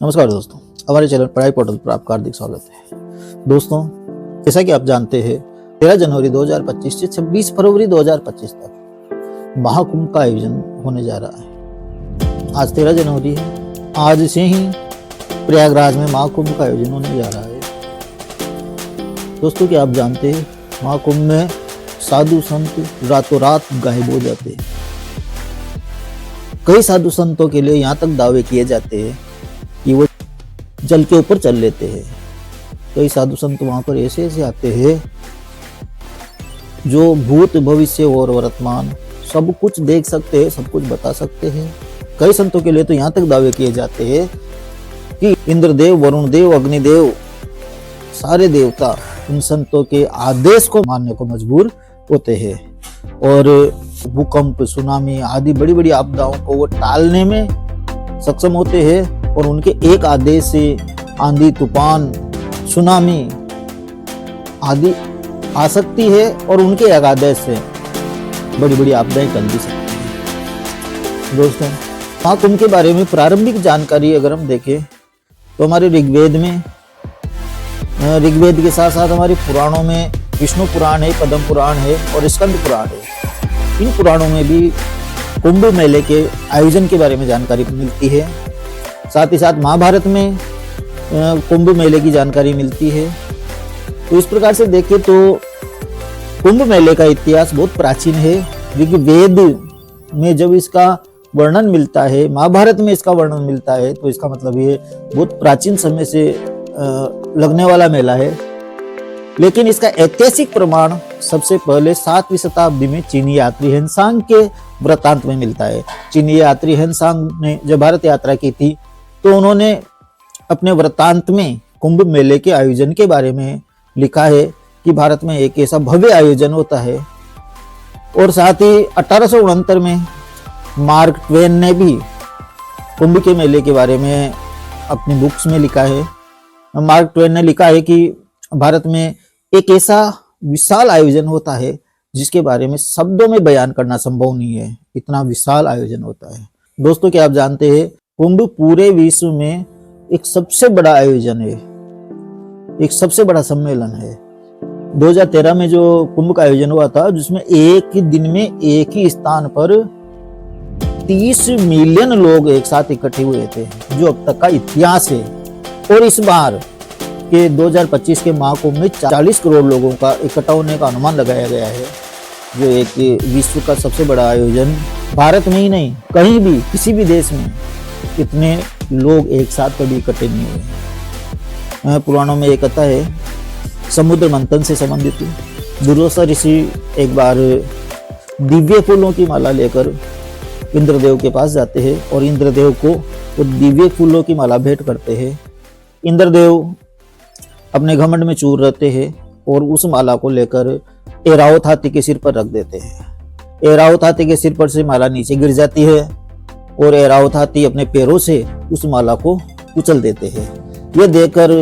नमस्कार दोस्तों, हमारे चैनल पढ़ाई पोर्टल पर आपका हार्दिक स्वागत है। दोस्तों, जैसा कि आप जानते हैं 13 जनवरी 2025 से 26 फरवरी 2025 तक महाकुंभ का आयोजन होने जा रहा है। आज 13 जनवरी है। आज से ही प्रयागराज में महाकुंभ का आयोजन होने जा रहा है। दोस्तों, क्या आप जानते हैं महाकुंभ में साधु संत रातों रात गायब हो जाते हैं। कई साधु संतों के लिए यहाँ तक दावे किए जाते हैं कि वो जल के ऊपर चल लेते हैं। कई साधु संत वहां पर ऐसे ऐसे आते हैं जो भूत भविष्य और वर्तमान सब कुछ देख सकते हैं, सब कुछ बता सकते हैं। कई संतों के लिए तो यहाँ तक दावे किए जाते हैं कि इंद्रदेव, वरुण देव, अग्निदेव, सारे देवता उन संतों के आदेश को मानने को मजबूर होते हैं और भूकंप, सुनामी आदि बड़ी बड़ी आपदाओं को वो टालने में सक्षम होते हैं और उनके एक आदेश से आंधी, तूफान, सुनामी आदि आ सकती है और उनके एक आदेश से बड़ी बड़ी आपदाएं टल भी सकती हैं। दोस्तों, महाकुंभ के बारे में प्रारंभिक जानकारी अगर हम देखें तो हमारे ऋग्वेद के साथ साथ हमारे पुराणों में विष्णु पुराण है, पद्म पुराण है और स्कंद पुराण है। इन पुराणों में भी कुंभ मेले के आयोजन के बारे में जानकारी मिलती है। साथ ही साथ महाभारत में कुंभ मेले की जानकारी मिलती है। तो इस प्रकार से देखें तो कुंभ मेले का इतिहास बहुत प्राचीन है। ऋग्वेद में जब इसका वर्णन मिलता है, महाभारत में इसका वर्णन मिलता है, तो इसका मतलब ये बहुत प्राचीन समय से लगने वाला मेला है। लेकिन इसका ऐतिहासिक प्रमाण सबसे पहले 7वीं शताब्दी में चीनी यात्री हेनसांग के वृत्तांत में मिलता है। चीनी यात्री हेनसांग ने जब भारत यात्रा की थी तो उन्होंने अपने वृत्तांत में कुंभ मेले के आयोजन के बारे में लिखा है कि भारत में एक ऐसा भव्य आयोजन होता है। और साथ ही 1869 में मार्क ट्वेन ने भी कुंभ के मेले के बारे में अपनी बुक्स में लिखा है। मार्क ट्वेन ने लिखा है कि भारत में एक ऐसा विशाल आयोजन होता है जिसके बारे में शब्दों में बयान करना संभव नहीं है, इतना विशाल आयोजन होता है। दोस्तों, क्या आप जानते हैं कुंभ पूरे विश्व में एक सबसे बड़ा आयोजन है, एक सबसे बड़ा सम्मेलन है। 2013 में जो कुंभ का आयोजन हुआ था जिसमें एक ही दिन में एक ही स्थान पर 30 मिलियन लोग एक साथ इकट्ठे हुए थे, जो अब तक का इतिहास है। और इस बार के 2025 के महाकुंभ में 40 करोड़ लोगों का इकट्ठा होने का अनुमान लगाया गया है, जो एक विश्व का सबसे बड़ा आयोजन। भारत में ही नहीं, कहीं भी किसी भी देश में इतने लोग एक साथ कभी इकट्ठे नहीं हुए। पुराणों में एक कथा है समुद्र मंथन से संबंधित। दुर्वासा ऋषि एक बार दिव्य फूलों की माला लेकर इंद्रदेव के पास जाते हैं और इंद्रदेव को वो दिव्य फूलों की माला भेंट करते हैं। इंद्रदेव अपने घमंड में चूर रहते हैं और उस माला को लेकर ऐरावत हाथी के सिर पर रख देते हैं। ऐरावत हाथी के सिर पर से माला नीचे गिर जाती है और ऐरावत हाथी अपने पैरों से उस माला को कुचल देते हैं। यह देखकर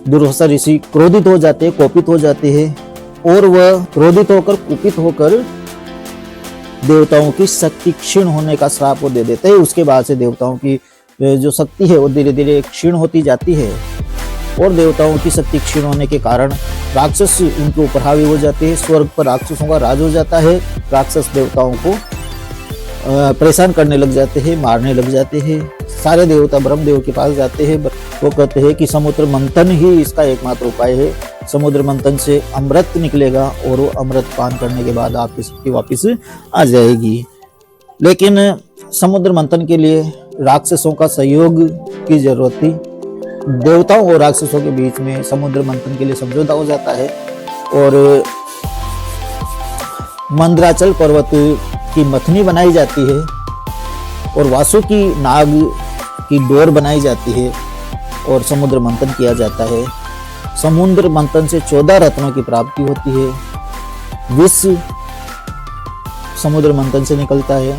दुर्वासा ऋषि क्रोधित हो जाते हैं, कोपित हो जाते हैं और वह क्रोधित होकर, कुपित होकर देवताओं की शक्ति क्षीण होने का श्राप वो दे देते हैं। उसके बाद से देवताओं की जो शक्ति है वो धीरे धीरे क्षीण होती जाती है और देवताओं की शक्ति क्षीण होने के कारण राक्षस उनके ऊपर हावी हो जाते हैं। स्वर्ग पर राक्षसों का राज हो जाता है। राक्षस देवताओं को परेशान करने लग जाते हैं, मारने लग जाते हैं। सारे देवता ब्रह्मदेव के पास जाते हैं। वो कहते हैं कि समुद्र मंथन ही इसका एकमात्र उपाय है। समुद्र मंथन से अमृत निकलेगा और वो अमृत पान करने के बाद आपकी शक्ति वापिस आ जाएगी। लेकिन समुद्र मंथन के लिए राक्षसों का सहयोग की जरूरत थी। देवताओं और राक्षसों के बीच में समुद्र मंथन के लिए समझौता हो जाता है और मंदराचल पर्वत की मथनी बनाई जाती है और वासुकी नाग की डोर बनाई जाती है और समुद्र मंथन किया जाता है। समुद्र मंथन से 14 रत्नों की प्राप्ति होती है। विष समुद्र मंथन से निकलता है,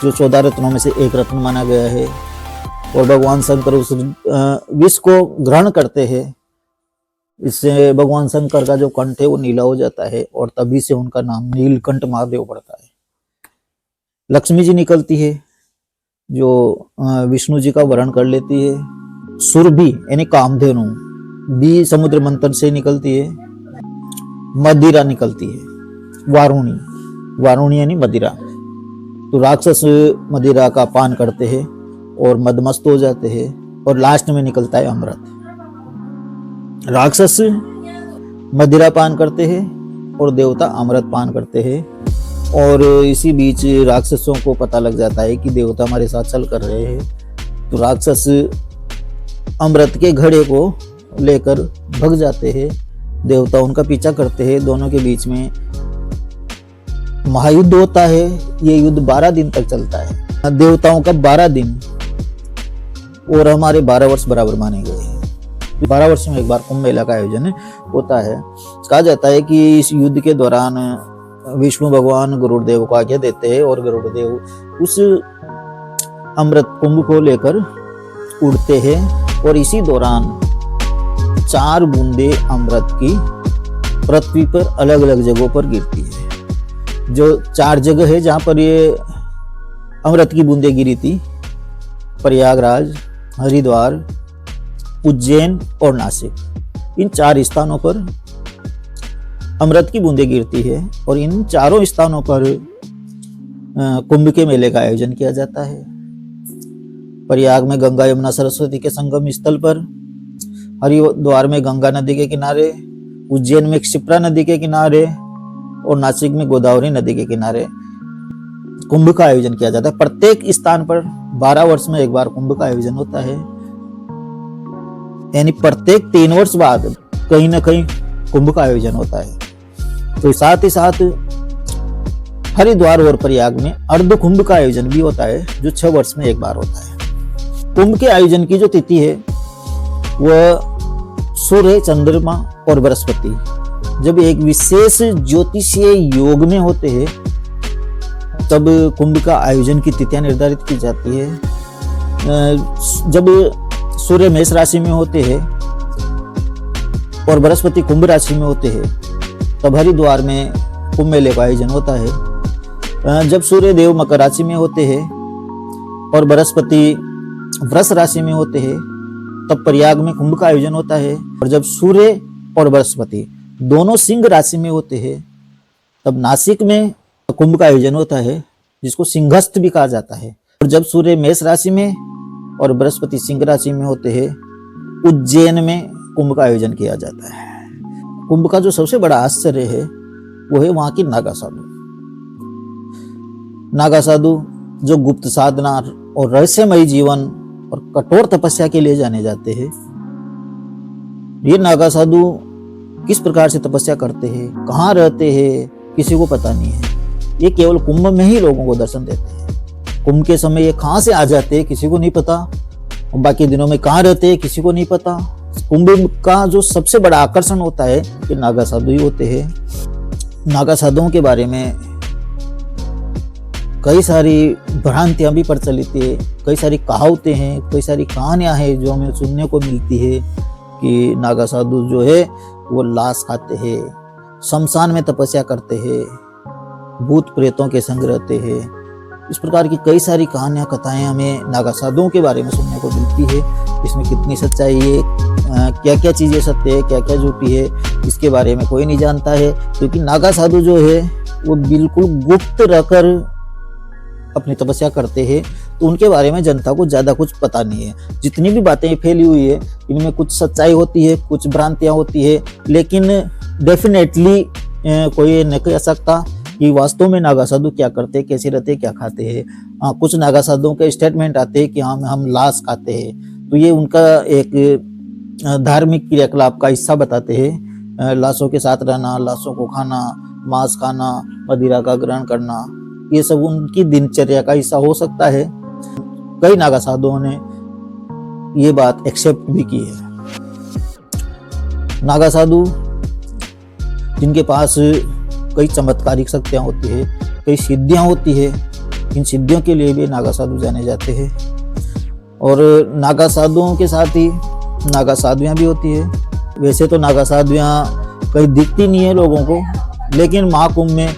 जो 14 रत्नों में से एक रत्न माना गया है और भगवान शंकर उस विष को ग्रहण करते हैं। इससे भगवान शंकर का जो कंठ है वो नीला हो जाता है और तभी से उनका नाम नीलकंठ महादेव पड़ता है। लक्ष्मी जी निकलती है जो विष्णु जी का वरण कर लेती है सुरभि यानी कामधेनु भी समुद्र मंथन से निकलती है, मदिरा निकलती है, वारुणी, वारुणी यानी मदिरा। तो राक्षस मदिरा का पान करते हैं और मदमस्त हो जाते हैं और लास्ट में निकलता है अमृत। राक्षस मदिरा पान करते हैं और देवता अमृत पान करते हैं। और इसी बीच राक्षसों को पता लग जाता है कि देवता हमारे साथ छल कर रहे हैं, तो राक्षस अमृत के घड़े को लेकर भग जाते हैं। देवता उनका पीछा करते हैं, दोनों के बीच में महायुद्ध होता है। ये युद्ध 12 दिन तक चलता है। देवताओं का 12 दिन और हमारे 12 वर्ष बराबर माने गए हैं। 12 वर्ष में एक बार कुंभ मेला का आयोजन होता है। कहा जाता है कि इस युद्ध के दौरान विष्णु भगवान गरुड़देव को आज्ञा देते हैं और गरुड़देव उस अमृत कुंभ को लेकर उड़ते हैं और इसी दौरान 4 बूंदे अमृत की पृथ्वी पर अलग अलग जगहों पर गिरती है। जो 4 जगह है जहां पर ये अमृत की बूंदे गिरी थी, प्रयागराज, हरिद्वार, उज्जैन और नासिक, इन 4 स्थानों पर अमृत की बूंदें गिरती है और इन चारों स्थानों पर कुंभ के मेले का आयोजन किया जाता है। प्रयाग में गंगा यमुना सरस्वती के संगम स्थल पर, हरिद्वार में गंगा नदी के किनारे, उज्जैन में क्षिप्रा नदी के किनारे और नासिक में गोदावरी नदी के किनारे कुंभ का आयोजन किया जाता है। प्रत्येक स्थान पर 12 वर्ष में एक बार कुंभ का आयोजन होता है, यानी प्रत्येक 3 वर्ष बाद कहीं ना कहीं कुंभ का आयोजन होता है। तो साथ ही साथ हरिद्वार और प्रयाग में अर्ध कुंभ का आयोजन भी होता है, जो 6 वर्ष में एक बार होता है। कुंभ के आयोजन की जो तिथि है वह सूर्य, चंद्रमा और बृहस्पति जब एक विशेष ज्योतिषीय योग में होते हैं तब कुंभ का आयोजन की तिथियां निर्धारित की जाती है। जब सूर्य मेष राशि में होते हैं और बृहस्पति कुंभ राशि में होते हैं तब हरिद्वार में कुंभ मेले का आयोजन होता है। जब सूर्य देव मकर राशि में होते हैं और बृहस्पति वृष राशि में होते हैं तब प्रयाग में कुंभ का आयोजन होता है। और जब सूर्य और बृहस्पति दोनों सिंह राशि में होते हैं तब नासिक में कुंभ का आयोजन होता है, जिसको सिंहस्थ भी कहा जाता है। और जब सूर्य मेष राशि में और बृहस्पति सिंह राशि में होते हैं उज्जैन में कुंभ का आयोजन किया जाता है। कुंभ का जो सबसे बड़ा आश्चर्य है वो है वहां की नागा साधु। नागा साधु जो गुप्त साधना और रहस्यमयी जीवन और कठोर तपस्या के लिए जाने जाते हैं। ये नागा साधु किस प्रकार से तपस्या करते हैं, कहाँ रहते हैं, किसी को पता नहीं है। ये केवल कुंभ में ही लोगों को दर्शन देते हैं। कुंभ के समय ये कहाँ से आ जाते हैं किसी को नहीं पता, और बाकी दिनों में कहाँ रहते हैं किसी को नहीं पता। कुंभ का जो सबसे बड़ा आकर्षण होता है ये नागा साधु ही होते हैं। नागा साधुओं के बारे में कई सारी भ्रांतियां भी प्रचलित है, कई सारी कहावतें हैं, कई सारी कहानियां हैं जो हमें सुनने को मिलती है कि नागा साधु जो है वो लाश खाते हैं, शमशान में तपस्या करते हैं, भूत प्रेतों के संग रहते हैं। इस प्रकार की कई सारी कहानियां, कथाएं हमें नागा साधुओं के बारे में सुनने को मिलती है। इसमें कितनी सच्चाई है, क्या क्या चीज़ें सत्य है, क्या क्या झूठी है, इसके बारे में कोई नहीं जानता है। क्योंकि नागा साधु जो है वो बिल्कुल गुप्त रहकर अपनी तपस्या करते हैं, तो उनके बारे में जनता को ज़्यादा कुछ पता नहीं है। जितनी भी बातें फैली हुई है इनमें कुछ सच्चाई होती है, कुछ भ्रांतियाँ होती है, लेकिन डेफिनेटली कोई नहीं कह सकता कि वास्तव में नागा साधु क्या करते हैं, कैसे रहते हैं, क्या खाते हैं। कुछ नागा साधुओं के स्टेटमेंट आते हैं कि हम लाश खाते हैं, तो ये उनका एक धार्मिक क्रियाकलाप का हिस्सा बताते हैं। लाशों के साथ रहना, लाशों को खाना, मांस खाना, मदिरा का ग्रहण करना, ये सब उनकी दिनचर्या का हिस्सा हो सकता है। कई नागा साधुओं ने ये बात एक्सेप्ट भी की है। नागा साधु जिनके पास कई चमत्कारिक शक्तियाँ होती है, कई सिद्धियाँ होती है, इन सिद्धियों के लिए भी नागा साधु जाने जाते हैं। और नागा साधुओं के साथ ही नागा साधुयाँ भी होती है। वैसे तो नागा साधुयाँ कहीं दिखती नहीं है लोगों को, लेकिन महाकुंभ में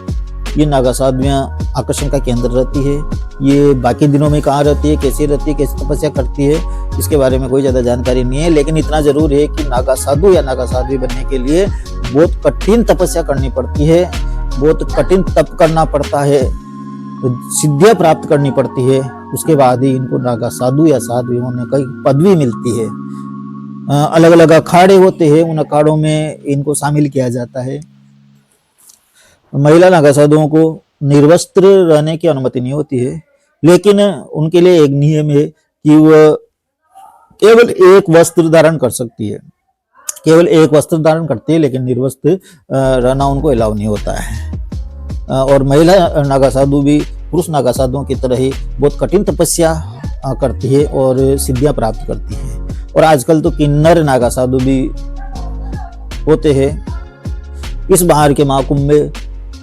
ये नागा साधुयाँ आकर्षण का केंद्र रहती है। ये बाकी दिनों में कहाँ रहती है, कैसी रहती है, कैसी तपस्या करती है, इसके बारे में कोई ज़्यादा जानकारी नहीं है। लेकिन इतना जरूर है कि नागा साधु या नागा साध्वी बनने के लिए बहुत कठिन तपस्या करनी पड़ती है, बहुत कठिन तप करना पड़ता है, तो सिद्धियाँ प्राप्त करनी पड़ती है। उसके बाद ही इनको नागा साधु या साध्वी होने की पदवी मिलती है। अलग अलग अखाड़े होते हैं, उन अखाड़ों में इनको शामिल किया जाता है। महिला नागा साधुओं को निर्वस्त्र रहने की अनुमति नहीं होती है, लेकिन उनके लिए एक नियम है कि वह केवल एक वस्त्र धारण कर सकती है, केवल एक वस्त्र धारण करती है, लेकिन निर्वस्त्र रहना उनको अलाउ नहीं होता है। और महिला नागा साधु भी पुरुष नागा साधुओं की तरह ही बहुत कठिन तपस्या करती है और सिद्धियां प्राप्त करती है। और आजकल तो किन्नर नागा साधु भी होते हैं। इस बाहर के महाकुंभ में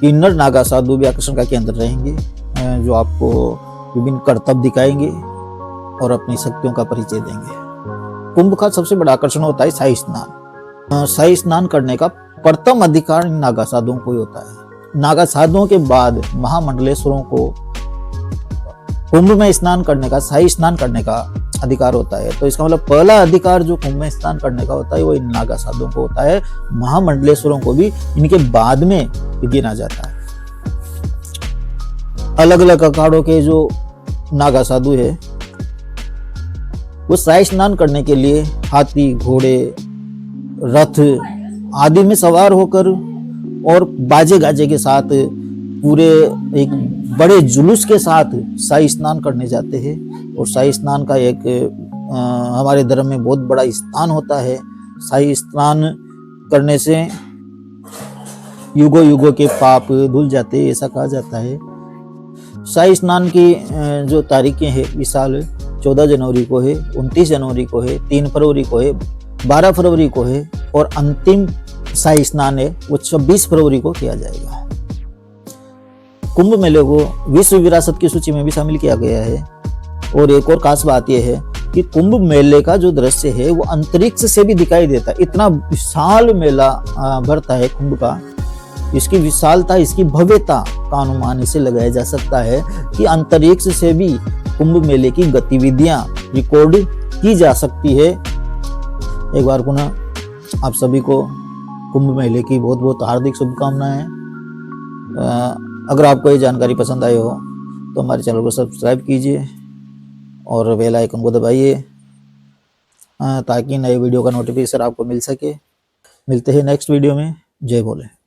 किन्नर नागा साधु भी आकर्षण का केंद्र रहेंगे, जो आपको विभिन्न करतब दिखाएंगे और अपनी शक्तियों का परिचय देंगे। कुंभ का सबसे बड़ा आकर्षण होता है शाही स्नान। शाही स्नान करने का प्रथम अधिकार नागा साधुओं को ही होता है। नागा साधुओं के बाद महामंडलेश्वरों को कुंभ में स्नान करने का, शाही स्नान करने का अधिकार होता है। तो इसका मतलब पहला अधिकार जो कुंभ में स्नान करने का होता है वो इन नागा साधुओं को होता है। महामंडलेश्वरों को भी इनके बाद में गिना जाता है। अलग अलग अखाड़ों के जो नागा साधु है वो शाही स्नान करने के लिए हाथी, घोड़े, रथ आदि में सवार होकर और बाजे गाजे के साथ पूरे एक बड़े जुलूस के साथ शाही स्नान करने जाते हैं। और शाही स्नान का एक हमारे धर्म में बहुत बड़ा स्थान होता है। शाही स्नान करने से युगों युगों के पाप धुल जाते हैं, ऐसा कहा जाता है। शाही स्नान की जो तारीखें हैं इस साल 14 जनवरी को है, 29 जनवरी को है, 3 फरवरी को है, 12 फरवरी को है और अंतिम शाही स्नान है वो 26 फरवरी को किया जाएगा। कुंभ मेले को विश्व विरासत की सूची में भी शामिल किया गया है। और एक और खास बात यह है कि कुंभ मेले का जो दृश्य है वो अंतरिक्ष से भी दिखाई देता है। इतना विशाल मेला भरता है कुंभ का, इसकी विशालता, इसकी भव्यता का अनुमान इसे लगाया जा सकता है कि अंतरिक्ष से भी कुंभ मेले की गतिविधियां रिकॉर्ड की जा सकती है। एक बार पुनः आप सभी को कुंभ मेले की बहुत बहुत हार्दिक शुभकामनाएं। अगर आपको ये जानकारी पसंद आई हो तो हमारे चैनल को सब्सक्राइब कीजिए और बेल आइकन को दबाइए ताकि नए वीडियो का नोटिफिकेशन आपको मिल सके। मिलते हैं नेक्स्ट वीडियो में। जय भोले।